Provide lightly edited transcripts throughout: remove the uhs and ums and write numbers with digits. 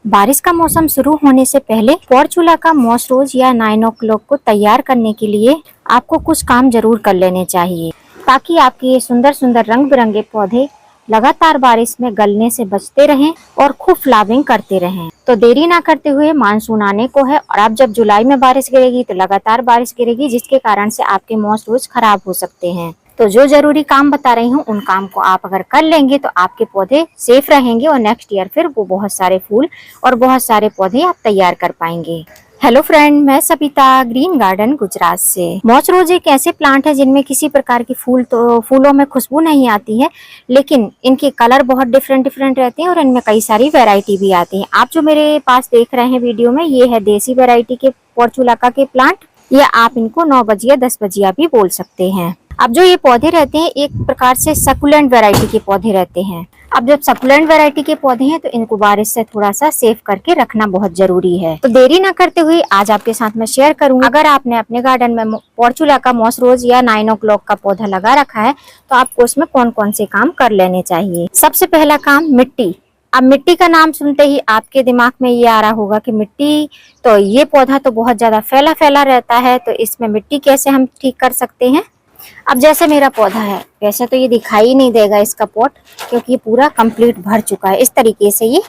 बारिश का मौसम शुरू होने से पहले पोर्चुला मॉस रोज या 9 o'clock को तैयार करने के लिए आपको कुछ काम जरूर कर लेने चाहिए, ताकि आपके ये सुंदर सुंदर रंग बिरंगे पौधे लगातार बारिश में गलने से बचते रहें और खूब फ्लावरिंग करते रहें। तो देरी ना करते हुए मानसून आने को है और अब जब जुलाई में बारिश गिरेगी तो लगातार बारिश गिरेगी, जिसके कारण से आपके मॉस रोज खराब हो सकते हैं। तो जो जरूरी काम बता रही हूँ उन काम को आप अगर कर लेंगे तो आपके पौधे सेफ रहेंगे और नेक्स्ट ईयर फिर वो बहुत सारे फूल और बहुत सारे पौधे आप तैयार कर पाएंगे। हेलो फ्रेंड, मैं सविता ग्रीन गार्डन गुजरात से। मॉस रोज एक ऐसे प्लांट है जिनमें किसी प्रकार की फूलों में खुशबू नहीं आती है, लेकिन इनके कलर बहुत डिफरेंट रहते हैं और इनमें कई सारी वैरायटी भी आती है। आप जो मेरे पास देख रहे हैं वीडियो में, ये है देसी वैरायटी के पोर्चुला के प्लांट, या आप इनको 9 बजिया 10 बजिया भी बोल सकते हैं। अब जो ये पौधे रहते हैं एक प्रकार से सकुलेंट वैरायटी के पौधे रहते हैं। अब जब सकुलेंट वैरायटी के पौधे हैं तो इनको बारिश से थोड़ा सा सेफ करके रखना बहुत जरूरी है। तो देरी ना करते हुए आज आपके साथ मैं शेयर करूंगी, अगर आपने अपने गार्डन में पोर्चुला मॉस रोज या 9 o'clock का पौधा लगा रखा है तो आपको उसमें कौन कौन से काम कर लेने चाहिए। सबसे पहला काम मिट्टी। अब मिट्टी का नाम सुनते ही आपके दिमाग में ये आ रहा होगा कि मिट्टी, तो ये पौधा तो बहुत ज्यादा फैला रहता है, तो इसमें मिट्टी कैसे हम ठीक कर सकते हैं। अब जैसे मेरा पौधा है वैसे तो ये दिखाई नहीं देगा इसका पॉट, क्योंकि ये पूरा कंप्लीट भर चुका है। इस तरीके से ये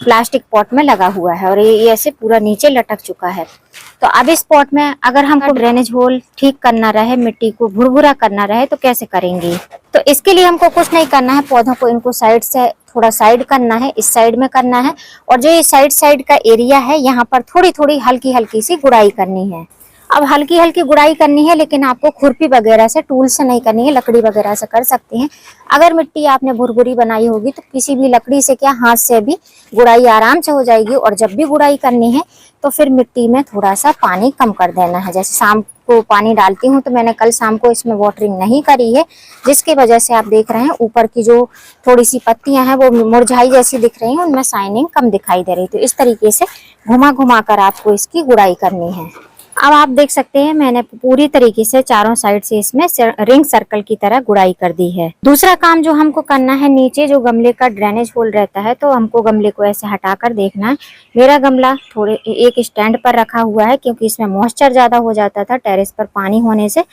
प्लास्टिक पॉट में लगा हुआ है और ये ऐसे पूरा नीचे लटक चुका है। तो अब इस पॉट में अगर हमको ड्रेनेज होल ठीक करना रहे, मिट्टी को भुरभुरा करना रहे, तो कैसे करेंगे। तो इसके लिए हमको कुछ नहीं करना है, पौधों को इनको साइड से थोड़ा साइड करना है, इस साइड में करना है, और जो ये साइड का एरिया है यहाँ पर थोड़ी थोड़ी हल्की सी गुड़ाई करनी है। अब हल्की गुड़ाई करनी है, लेकिन आपको खुरपी वगैरह से, टूल से नहीं करनी है, लकड़ी वगैरह से कर सकते हैं। अगर मिट्टी आपने भुरभुरी बनाई होगी तो किसी भी लकड़ी से क्या, हाथ से भी गुड़ाई आराम से हो जाएगी। और जब भी गुड़ाई करनी है तो फिर मिट्टी में थोड़ा सा पानी कम कर देना है। जैसे शाम को पानी डालती हूँ, तो मैंने कल शाम को इसमें वाटरिंग नहीं करी है, जिसकी वजह से आप देख रहे हैं ऊपर की जो थोड़ी सी पत्तियां हैं वो मुरझाई जैसी दिख रही हैं, उनमें शाइनिंग कम दिखाई दे रही। तो इस तरीके से घुमा कर आपको इसकी गुड़ाई करनी है। अब आप देख सकते हैं मैंने पूरी तरीके से चारों साइड से इसमें रिंग सर्कल की तरह गुड़ाई कर दी है। दूसरा काम जो हमको करना है, नीचे जो गमले का ड्रेनेज होल रहता है, तो हमको गमले को ऐसे हटाकर देखना है। मेरा गमला थोड़े एक स्टैंड पर रखा हुआ है, क्योंकि इसमें मॉइस्चर ज्यादा हो जाता था टेरेस पर पानी होने से,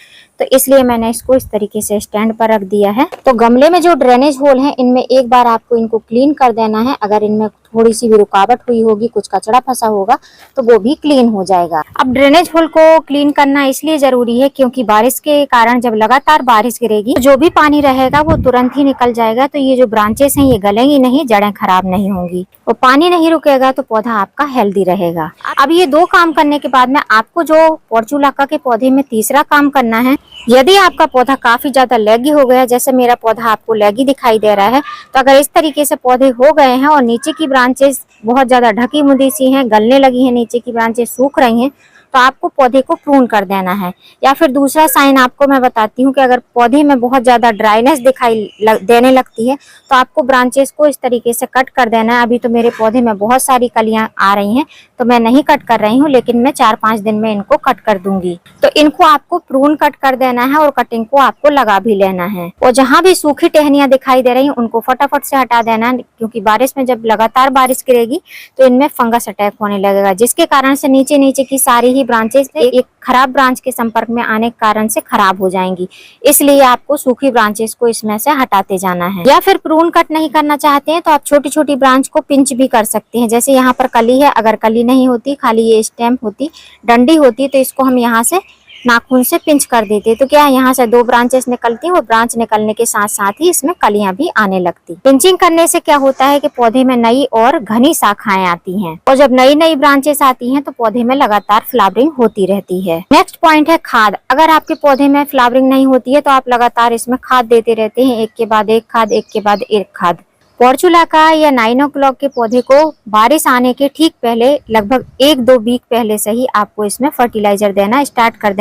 तो इसलिए मैंने इसको इस तरीके से स्टैंड पर रख दिया है। तो गमले में जो ड्रेनेज होल है इनमें एक बार आपको इनको क्लीन कर देना है। अगर इनमें थोड़ी सी भी रुकावट हुई होगी, कुछ कचरा फंसा होगा, तो वो भी क्लीन हो जाएगा। अब ड्रेनेज होल को क्लीन करना इसलिए जरूरी है क्योंकि बारिश के कारण जब लगातार बारिश गिरेगी तो जो भी पानी रहेगा वो तुरंत ही निकल जाएगा। तो ये जो ब्रांचेस हैं ये गलेंगी नहीं, जड़ें खराब नहीं होंगी, और पानी नहीं रुकेगा तो पौधा आपका हेल्दी रहेगा। अब ये दो काम करने के बाद में आपको जो पोर्चुला के पौधे में तीसरा काम करना है, यदि आपका पौधा काफी ज्यादा लेगी हो गया, जैसे मेरा पौधा आपको लेगी दिखाई दे रहा है, तो अगर इस तरीके से पौधे हो गए हैं और नीचे की ब्रांचेस बहुत ज्यादा ढकी मुदी सी हैं, गलने लगी हैं, नीचे की ब्रांचेस सूख रही हैं, तो आपको पौधे को प्रून कर देना है। या फिर दूसरा साइन आपको मैं बताती हूँ कि अगर पौधे में बहुत ज्यादा ड्राइनेस देने लगती है तो आपको ब्रांचेस को इस तरीके से कट कर देना है। अभी तो मेरे पौधे में बहुत सारी कलियां आ रही हैं तो मैं नहीं कट कर रही हूँ, लेकिन मैं 4-5 दिन में इनको कट कर दूंगी। तो इनको आपको प्रून कट कर देना है और कटिंग को आपको लगा भी लेना है। और जहाँ भी सूखी टहनियां दिखाई दे रही हैं उनको फटाफट से हटा देना है, क्योंकि बारिश में जब लगातार बारिश गिरेगी तो इनमें फंगस अटैक होने लगेगा, जिसके कारण से नीचे की सारी ब्रांचेस एक खराब ब्रांच के संपर्क में आने के कारण से खराब हो जाएंगी। इसलिए आपको सूखी ब्रांचेस को इसमें से हटाते जाना है। या फिर प्रून कट नहीं करना चाहते हैं तो आप छोटी ब्रांच को पिंच भी कर सकते हैं। जैसे यहाँ पर कली है, अगर कली नहीं होती, खाली ये स्टेम होती, डंडी होती, तो इसको हम यहाँ से नाखून से पिंच कर देते, तो क्या यहाँ से 2 ब्रांचेस निकलती हैं और ब्रांच निकलने के साथ साथ ही इसमें कलियां भी आने लगती। पिंचिंग करने से क्या होता है कि पौधे में नई और घनी शाखाएं आती हैं, और जब नई ब्रांचेस आती हैं तो पौधे में लगातार फ्लावरिंग होती रहती है। नेक्स्ट पॉइंट है खाद। अगर आपके पौधे में फ्लावरिंग नहीं होती है तो आप लगातार इसमें खाद देते रहते हैं, एक के बाद एक खाद, एक के बाद एक खाद। पोर्चुला या 9 o'clock के पौधे को बारिश आने के ठीक पहले, लगभग 1-2 वीक पहले से ही आपको इसमें फर्टिलाइजर देना स्टार्ट कर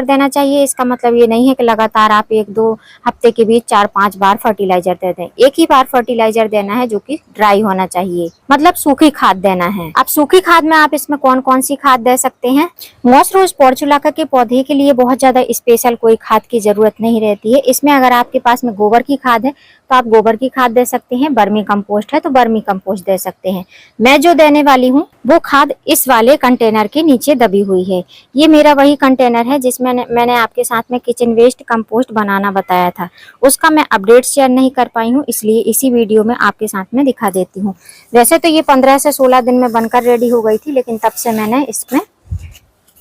देना चाहिए। इसका मतलब ये नहीं है कि लगातार आप 1-2 हफ्ते के बीच 4-5 बार फर्टिलाइजर दे दें। एक ही बार फर्टिलाइजर देना है जो कि ड्राई होना चाहिए, मतलब सूखी खाद देना है। अब सूखी खाद में आप इसमें कौन कौन सी खाद दे सकते हैं। मॉस रोज पोर्चुला के पौधे के लिए बहुत ज्यादा स्पेशल कोई खाद की जरूरत नहीं रहती है। इसमें अगर आपके पास में गोबर की खाद है तो आप गोबर की खाद दे सकते हैं, बर्मी कंपोस्ट है तो बर्मी कंपोस्ट दे सकते हैं। मैं जो देने वाली हूँ वो खाद इस वाले कंटेनर के नीचे दबी हुई है। ये मेरा वही कंटेनर है जिसमें मैंने आपके साथ में किचन वेस्ट कंपोस्ट बनाना बताया था। उसका मैं अपडेट शेयर नहीं कर पाई हूँ, इसलिए इसी वीडियो में आपके साथ में दिखा देती हूँ। वैसे तो ये 15 से 16 दिन में बनकर रेडी हो गई थी, लेकिन तब से मैंने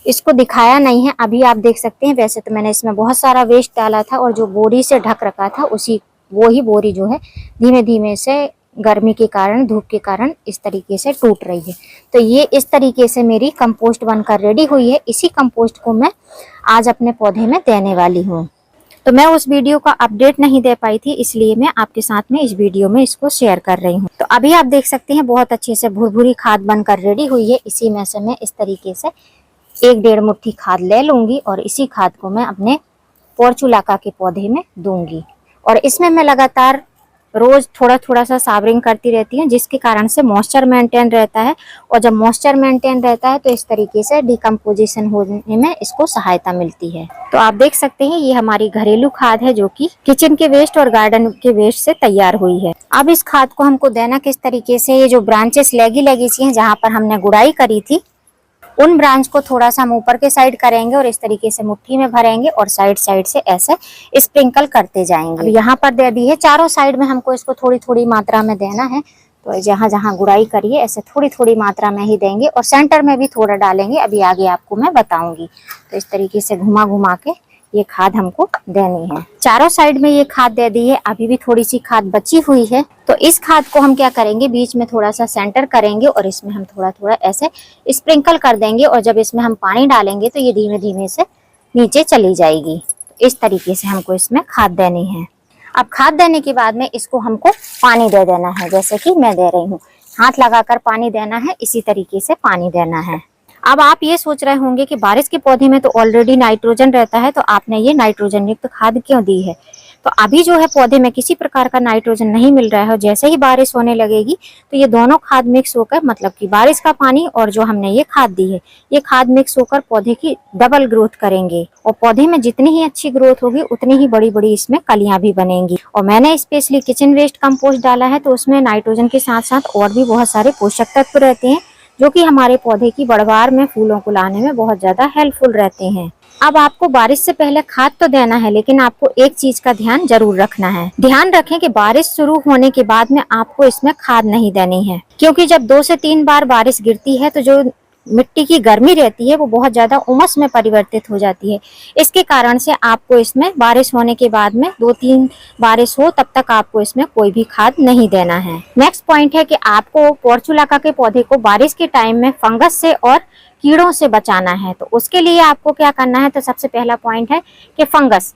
इसको दिखाया नहीं है। अभी आप देख सकते हैं, वैसे तो मैंने इसमें बहुत सारा वेस्ट डाला था और जो बोरी से ढक रखा था वो ही बोरी जो है धीमे धीमे से गर्मी के कारण, धूप के कारण इस तरीके से टूट रही है। तो ये इस तरीके से मेरी कंपोस्ट बनकर रेडी हुई है। इसी कंपोस्ट को मैं आज अपने पौधे में देने वाली हूँ। तो मैं उस वीडियो का अपडेट नहीं दे पाई थी, इसलिए मैं आपके साथ में इस वीडियो में इसको शेयर कर रही हूँ। तो अभी आप देख सकते हैं बहुत अच्छे से भुरभुरी खाद बनकर रेडी हुई है। इसी में से मैं इस तरीके से 1-1.5 मुट्ठी खाद ले लूंगी और इसी खाद को मैं अपने पोर्चुलाका के पौधे में दूंगी। और इसमें मैं लगातार रोज थोड़ा थोड़ा सा सावरिंग करती रहती हूँ, जिसके कारण से मॉइस्चर मेंटेन रहता है। और जब मॉइस्चर मेंटेन रहता है तो इस तरीके से डिकम्पोजिशन होने में इसको सहायता मिलती है। तो आप देख सकते हैं ये हमारी घरेलू खाद है जो कि किचन के वेस्ट और गार्डन के वेस्ट से तैयार हुई है। अब इस खाद को हमको देना किस तरीके से, ये जो ब्रांचेस लगी सी हैं जहाँ पर हमने गुड़ाई करी थी, उन ब्रांच को थोड़ा सा हम ऊपर के साइड करेंगे और इस तरीके से मुट्ठी में भरेंगे और साइड साइड से ऐसे स्प्रिंकल करते जाएंगे। अब यहाँ पर दे दी है, चारों साइड में हमको इसको थोड़ी थोड़ी मात्रा में देना है। तो जहाँ जहाँ गुड़ाई करिए ऐसे थोड़ी थोड़ी मात्रा में ही देंगे और सेंटर में भी थोड़ा डालेंगे, अभी आगे आपको मैं बताऊंगी। तो इस तरीके से घुमा घुमा के ये खाद हमको देनी है। चारों साइड में ये खाद दे दी है, अभी भी थोड़ी सी खाद बची हुई है। तो इस खाद को हम क्या करेंगे, बीच में थोड़ा सा सेंटर करेंगे और इसमें हम थोड़ा थोड़ा ऐसे स्प्रिंकल कर देंगे और जब इसमें हम पानी डालेंगे तो ये धीमे धीमे से नीचे चली जाएगी। तो इस तरीके से हमको इसमें खाद देनी है। अब खाद देने के बाद में इसको हमको पानी दे देना है, जैसे कि मैं दे रही हूँ। हाथ लगाकर पानी देना है, इसी तरीके से पानी देना है। अब आप ये सोच रहे होंगे कि बारिश के पौधे में तो ऑलरेडी नाइट्रोजन रहता है, तो आपने ये नाइट्रोजन युक्त खाद क्यों दी है। तो अभी जो है पौधे में किसी प्रकार का नाइट्रोजन नहीं मिल रहा है। जैसे ही बारिश होने लगेगी तो ये दोनों खाद मिक्स होकर, मतलब कि बारिश का पानी और जो हमने ये खाद दी है, ये खाद मिक्स होकर पौधे की डबल ग्रोथ करेंगे और पौधे में जितनी ही अच्छी ग्रोथ होगी उतनी ही बड़ी बड़ी इसमें कलियां भी बनेंगी। और मैंने स्पेशली किचन वेस्ट कंपोस्ट डाला है, तो उसमें नाइट्रोजन के साथ साथ और भी बहुत सारे पोषक तत्व रहते हैं जो कि हमारे पौधे की बढ़वार में, फूलों को लाने में बहुत ज्यादा हेल्पफुल रहते हैं। अब आपको बारिश से पहले खाद तो देना है, लेकिन आपको एक चीज का ध्यान जरूर रखना है। ध्यान रखें कि बारिश शुरू होने के बाद में आपको इसमें खाद नहीं देनी है, क्योंकि जब 2 से 3 बार बारिश गिरती है तो जो मिट्टी की गर्मी रहती है वो बहुत ज्यादा उमस में परिवर्तित हो जाती है। इसके कारण से आपको इसमें बारिश होने के बाद में 2-3 बारिश हो तब तक आपको इसमें कोई भी खाद नहीं देना है। नेक्स्ट पॉइंट है कि आपको पोर्चुलाका के पौधे को बारिश के टाइम में फंगस से और कीड़ों से बचाना है। तो उसके लिए आपको क्या करना है, तो सबसे पहला पॉइंट है कि फंगस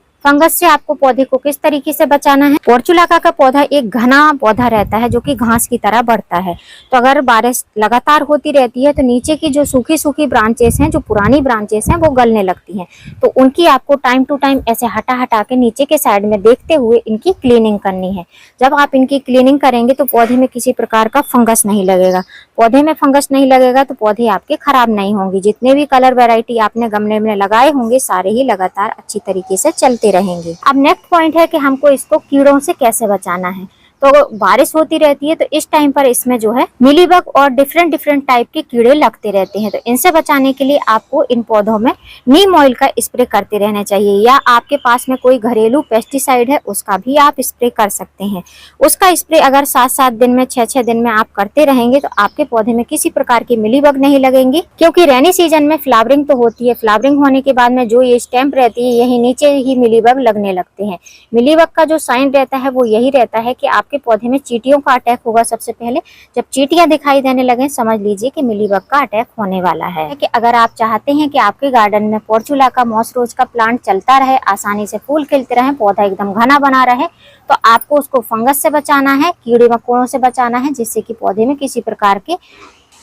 से आपको पौधे को किस तरीके से बचाना है। पोर्चुलाका का पौधा एक घना पौधा रहता है जो कि घास की तरह बढ़ता है। तो अगर बारिश लगातार होती रहती है तो नीचे की जो सूखी सूखी ब्रांचेस हैं, जो पुरानी ब्रांचेस हैं, वो गलने लगती हैं। तो उनकी आपको टाइम टू टाइम ऐसे हटा हटा के नीचे के साइड में देखते हुए इनकी क्लीनिंग करनी है। जब आप इनकी क्लीनिंग करेंगे तो पौधे में किसी प्रकार का फंगस नहीं लगेगा। पौधे में फंगस नहीं लगेगा तो पौधे आपके खराब नहीं होंगे। जितने भी कलर वैरायटी आपने गमले में लगाए होंगे सारे ही लगातार अच्छी तरीके से चलते रहेंगे। अब नेक्स्ट पॉइंट है कि हमको इसको कीड़ों से कैसे बचाना है। तो बारिश होती रहती है तो इस टाइम पर इसमें जो है मिलीबग और डिफरेंट टाइप के कीड़े लगते रहते हैं। तो इनसे बचाने के लिए आपको इन पौधों में नीम ऑयल का स्प्रे करते रहना चाहिए, या आपके पास में कोई घरेलू पेस्टिसाइड है उसका भी आप स्प्रे कर सकते हैं। उसका स्प्रे अगर 7-7 दिन में, 6-6 दिन में आप करते रहेंगे तो आपके पौधे में किसी प्रकार के मिलीबग नहीं लगेंगे। क्योंकि रेनी सीजन में फ्लावरिंग तो होती है, फ्लावरिंग होने के बाद में जो ये स्टेम रहती है यही नीचे ही मिलीबग लगने लगते हैं। मिलीबग का जो साइन रहता है वो यही रहता है कि आपके पौधे में चींटियों का अटैक होगा। सबसे पहले जब चींटियां दिखाई देने लगे समझ लीजिए कि मिलीबग का अटैक होने वाला है। कि अगर आप चाहते हैं कि आपके गार्डन में पोर्चुलाका मॉस रोज का प्लांट चलता रहे, आसानी से फूल खिलते रहे, पौधा एकदम घना बना रहे, तो आपको उसको फंगस से बचाना है, कीड़े मकोड़ों से बचाना है, जिससे कि पौधे में किसी प्रकार के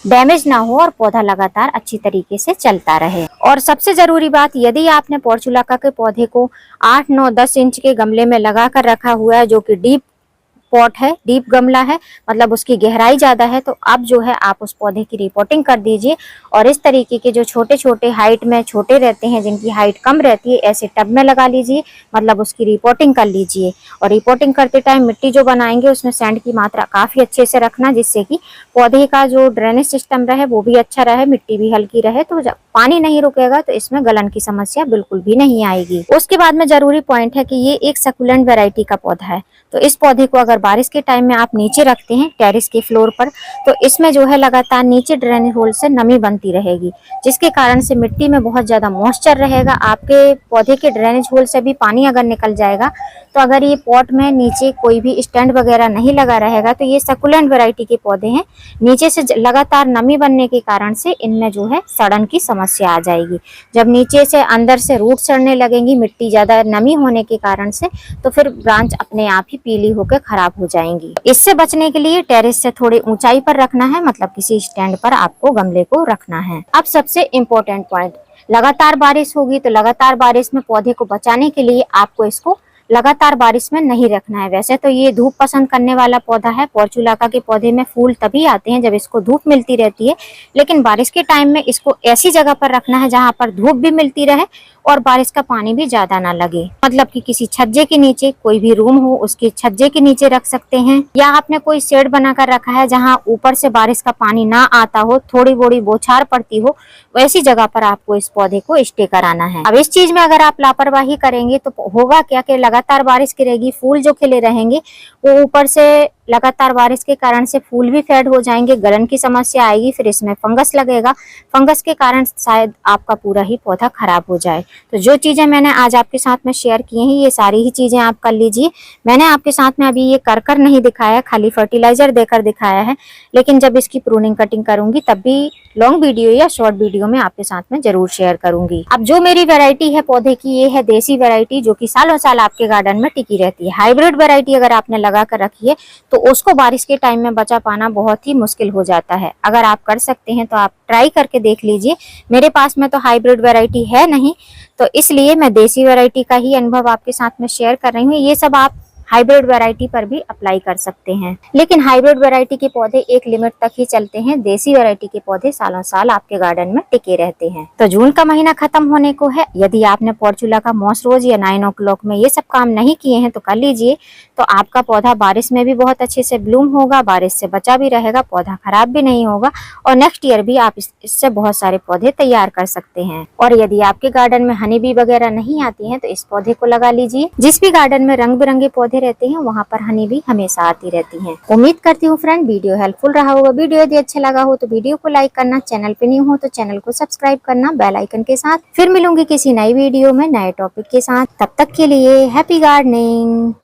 डैमेज ना हो और पौधा लगातार अच्छी तरीके से चलता रहे। और सबसे जरूरी बात, यदि आपने पोर्चुलाका के पौधे को 8, 9, 10 इंच के गमले में लगा कर रखा हुआ है जो कि डीप पॉट है, डीप गमला है, मतलब उसकी गहराई ज्यादा है, तो अब जो है आप उस पौधे की रिपोर्टिंग कर दीजिए। और इस तरीके के जो छोटे छोटे हाइट में छोटे रहते हैं, जिनकी हाइट कम रहती है, ऐसे टब में लगा लीजिए, मतलब उसकी रिपोर्टिंग कर लीजिए। और रिपोर्टिंग करते टाइम मिट्टी जो बनाएंगे उसमें सैंड की मात्रा काफी अच्छे से रखना, जिससे कि पौधे का जो ड्रेनेज सिस्टम रहे वो भी अच्छा रहे, मिट्टी भी हल्की रहे। तो जब पानी नहीं रुकेगा तो इसमें गलन की समस्या बिल्कुल भी नहीं आएगी। उसके बाद में जरूरी पॉइंट है कि ये एक सकुलेंट वैरायटी का पौधा है, तो इस पौधे को अगर बारिश के टाइम में आप नीचे रखते हैं टेरेस के फ्लोर पर, तो इसमें जो है लगातार नीचे ड्रेनेज होल से नमी बनती रहेगी, जिसके कारण से मिट्टी में बहुत ज्यादा मॉइस्चर रहेगा। आपके पौधे के ड्रेनेज होल से भी पानी अगर निकल जाएगा, तो अगर ये पॉट में नीचे कोई भी स्टैंड वगैरह नहीं लगा रहेगा, तो ये सकुलेंट वैरायटी के पौधे हैं, नीचे से लगातार नमी बनने के कारण से इनमें जो है सड़न की समस्या आ जाएगी। जब नीचे से अंदर से रूट सड़ने लगेंगी मिट्टी ज्यादा नमी होने के कारण से, तो फिर ब्रांच अपने आप ही पीली होकर खराब हो जाएंगी। इससे बचने के लिए टेरेस से थोड़ी ऊंचाई पर रखना है, मतलब किसी स्टैंड पर आपको गमले को रखना है। अब सबसे इम्पोर्टेंट पॉइंट, लगातार बारिश होगी, तो लगातार बारिश में पौधे को बचाने के लिए आपको इसको लगातार बारिश में नहीं रखना है। वैसे तो ये धूप पसंद करने वाला पौधा है, पोर्चुलाका के पौधे में फूल तभी आते हैं जब इसको धूप मिलती रहती है, लेकिन बारिश के टाइम में इसको ऐसी जगह पर रखना है जहां पर धूप भी मिलती रहे और बारिश का पानी भी ज्यादा ना लगे। मतलब कि किसी छज्जे के नीचे, कोई भी रूम हो उसके छज्जे के नीचे रख सकते हैं, या आपने कोई शेड बनाकर रखा है जहां ऊपर से बारिश का पानी ना आता हो, थोड़ी बोड़ी बौछार पड़ती हो, वैसी जगह पर आपको इस पौधे को स्टे कराना है। अब इस चीज में अगर आप लापरवाही करेंगे तो होगा क्या कि लगातार बारिश गिरेगी, फूल जो खिले रहेंगे वो ऊपर से लगातार बारिश के कारण से फूल भी फेड हो जाएंगे, गलन की समस्या आएगी, फिर इसमें फंगस लगेगा, फंगस के कारण शायद आपका पूरा ही पौधा खराब हो जाए। तो जो चीजें मैंने आज आपके साथ में शेयर की हैं, ये सारी ही चीजें आप कर लीजिए। मैंने आपके साथ में अभी ये कर नहीं दिखाया, खाली फर्टिलाइजर देकर दिखाया है, लेकिन जब इसकी प्रूनिंग कटिंग करूंगी तब भी लॉन्ग वीडियो या शॉर्ट वीडियो में आपके साथ में जरूर शेयर करूंगी। अब जो मेरी वैरायटी है पौधे की, ये है देसी वैरायटी, जो कि सालों साल आपके गार्डन में टिकी रहती है। हाइब्रिड वैरायटी अगर आपने लगा कर रखी है तो उसको बारिश के टाइम में बचा पाना बहुत ही मुश्किल हो जाता है। अगर आप कर सकते हैं तो आप ट्राई करके देख लीजिए। मेरे पास में तो हाइब्रिड वैरायटी है नहीं, तो इसलिए मैं देसी वैरायटी का ही अनुभव आपके साथ में शेयर कर रही हूँ। ये सब आप हाइब्रिड वैरायटी पर भी अप्लाई कर सकते हैं, लेकिन हाइब्रिड वैरायटी के पौधे एक लिमिट तक ही चलते हैं, देसी वैरायटी के पौधे सालों साल आपके गार्डन में टिके रहते हैं। तो जून का महीना खत्म होने को है, यदि आपने पोर्चुलाका मॉस रोज या 9 o'clock में ये सब काम नहीं किए हैं तो कर लीजिए, तो आपका पौधा बारिश में भी बहुत अच्छे से ब्लूम होगा, बारिश से बचा भी रहेगा, पौधा खराब भी नहीं होगा, और नेक्स्ट ईयर भी आप इससे बहुत सारे पौधे तैयार कर सकते हैं। और यदि आपके गार्डन में हनी बी वगैरह नहीं आती है तो इस पौधे को लगा लीजिए। जिस भी गार्डन में रंग बिरंगे पौधे रहते हैं वहाँ पर हनी भी हमेशा आती रहती हैं। उम्मीद करती हूँ फ्रेंड वीडियो हेल्पफुल रहा होगा। वीडियो यदि अच्छा लगा हो तो वीडियो को लाइक करना, चैनल पे न्यू हो तो चैनल को सब्सक्राइब करना बेल आइकन के साथ। फिर मिलूंगी किसी नई वीडियो में नए टॉपिक के साथ, तब तक के लिए हैप्पी गार्डनिंग।